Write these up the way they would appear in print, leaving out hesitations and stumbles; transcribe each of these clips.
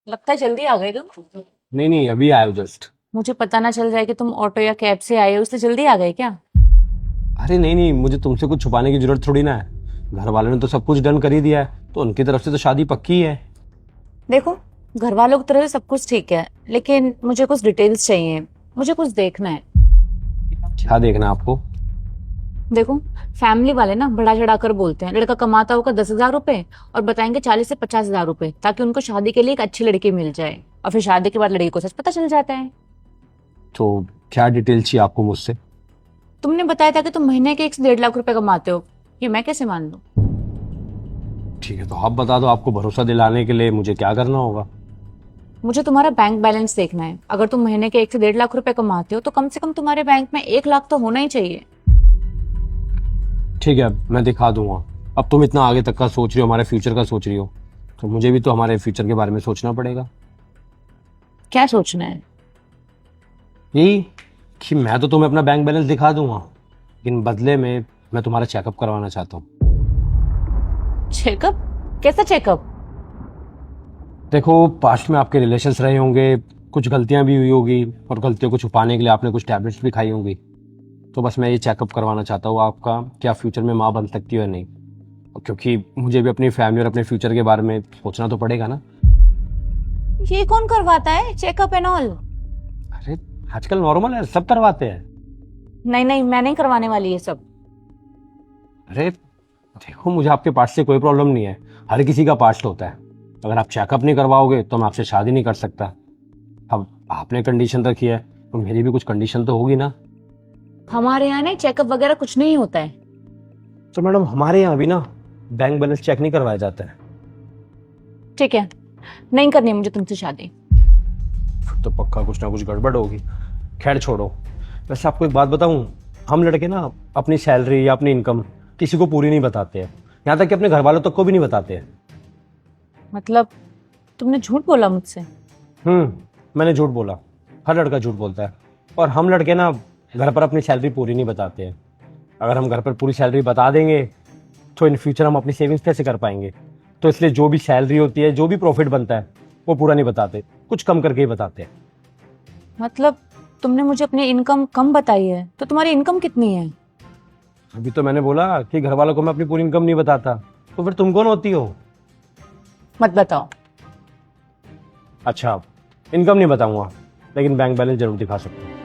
लगता है जल्दी आ गए तुम। नहीं नहीं, अभी आया जस्ट। मुझे पता ना चल जाए कि तुम ऑटो या कैब से आए हो, इसलिए जल्दी आ गए क्या? अरे नहीं नहीं, मुझे तुमसे कुछ छुपाने की जरूरत थोड़ी ना है। घर वालों ने तो सब कुछ डन कर ही दिया है, तो उनकी तरफ से तो शादी पक्की है। देखो, घर वालों की तरफ से सब कुछ ठीक है, लेकिन मुझे कुछ डिटेल्स चाहिए। मुझे कुछ देखना है। क्या देखना है आपको? देखो, फैमिली वाले ना बढ़ा चढ़ा कर बोलते हैं लड़का कमाता होगा 10,000 रुपए और बताएंगे 40 से 50,000 रुपए, ताकि उनको शादी के लिए एक अच्छी लड़की मिल जाए। और फिर शादी के बाद लड़की को सच पता चल जाता है। तो क्या डिटेल चाहिए आपको मुझसे? तुमने बताया था कि तुम महीने के 1 से 1.5 लाख रुपए कमाते हो। ये मैं कैसे मान लूं? ठीक है, तो आप बता दो, आपको भरोसा दिलाने के लिए मुझे क्या करना होगा? मुझे तुम्हारा बैंक बैलेंस देखना है। अगर तुम महीने के 1 से 1.5 लाख रुपए कमाते हो तो कम से कम तुम्हारे बैंक में 1 लाख तो होना ही चाहिए। ठीक है, मैं दिखा दूंगा। अब तुम इतना आगे तक का सोच रही हो, हमारे फ्यूचर का सोच रही हो, तो मुझे भी तो हमारे फ्यूचर के बारे में सोचना पड़ेगा। क्या सोचना है? यही कि मैं तो तुम्हें अपना बैंक बैलेंस दिखा दूंगा, लेकिन बदले में मैं तुम्हारा चेकअप करवाना चाहता हूँ। चेकअप? कैसा चेकअप? देखो, पास्ट में आपके रिलेशंस रहे होंगे, कुछ गलतियां भी हुई होगी, और गलतियों को छुपाने के लिए आपने कुछ टैबलेट्स भी खाई होंगी। तो बस मैं ये चेकअप करवाना चाहता हूँ आपका, क्या फ्यूचर में माँ बन सकती हो या नहीं। और क्योंकि मुझे भी अपनी फैमिली और अपने फ्यूचर के बारे में सोचना तो पड़ेगा ना। ये कौन करवाता है चेकअप एंड ऑल? अरे आजकल नॉर्मल है, सब करवाते हैं। नहीं नहीं, मैं नहीं करवाने वाली ये सब। अरे देखो, मुझे आपके पास्ट से कोई प्रॉब्लम नहीं है। हर किसी का पास्ट होता है। अगर आप चेकअप नहीं करवाओगे तो मैं आपसे शादी नहीं कर सकता। अब आपने कंडीशन रखी है, तो मेरी भी कुछ कंडीशन तो होगी ना। हमारे यहाँ नहीं, चेकअप वगैरह कुछ नहीं होता है। तो मैडम, हमारे यहाँ भी ना बैंक बैलेंस चेक नहीं करवाया जाता है। ठीक है, नहीं करनी मुझे तुमसे शादी। फिर तो पक्का कुछ ना कुछ गड़बड़ होगी। खैर छोड़ो। वैसे आपको एक बात बताऊं, हम लड़के ना अपनी सैलरी या अपनी इनकम किसी को पूरी नहीं बताते हैं। यहाँ तक कि अपने घर वालों तक को भी नहीं बताते हैं। मतलब तुमने झूठ बोला मुझसे? मैंने झूठ बोला। हर लड़का झूठ बोलता है। और हम लड़के ना घर पर अपनी सैलरी पूरी नहीं बताते हैं। अगर हम घर पर पूरी सैलरी बता देंगे तो इन फ्यूचर हम अपनी सेविंग्स कैसे कर पाएंगे। तो इसलिए जो भी सैलरी होती है, जो भी प्रॉफिट बनता है, वो पूरा नहीं बताते, कुछ कम करके ही बताते हैं। मतलब तुमने मुझे अपनी इनकम कम बताई है, तो तुम्हारी इनकम कितनी है? अभी तो मैंने बोला कि घर वालों को मैं अपनी पूरी इनकम नहीं बताता। तो फिर तुम कौन होती हो? मत बताओ। अच्छा, इनकम नहीं बताऊंगा, लेकिन बैंक बैलेंस जरूर दिखा सकता हूँ।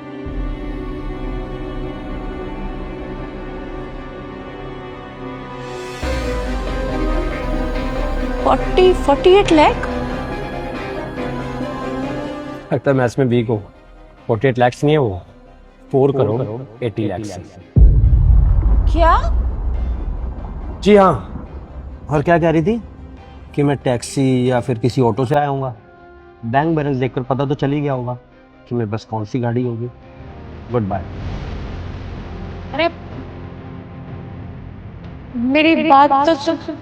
फोर्टी 48 लाख? लगता है मैं इसमें वीक हूँ। 48 लैक्स नहीं है वो, 4 करोड़ 80 लैक्स। क्या? जी हाँ। और क्या कह रही थी? कि मैं टैक्सी या फिर किसी ऑटो से आया हूँगा। बैंक बैलेंस देखकर पता तो चल ही गया होगा कि मेरे पास कौन सी गाड़ी होगी। Goodbye. अरे मेरी बात तो सुन।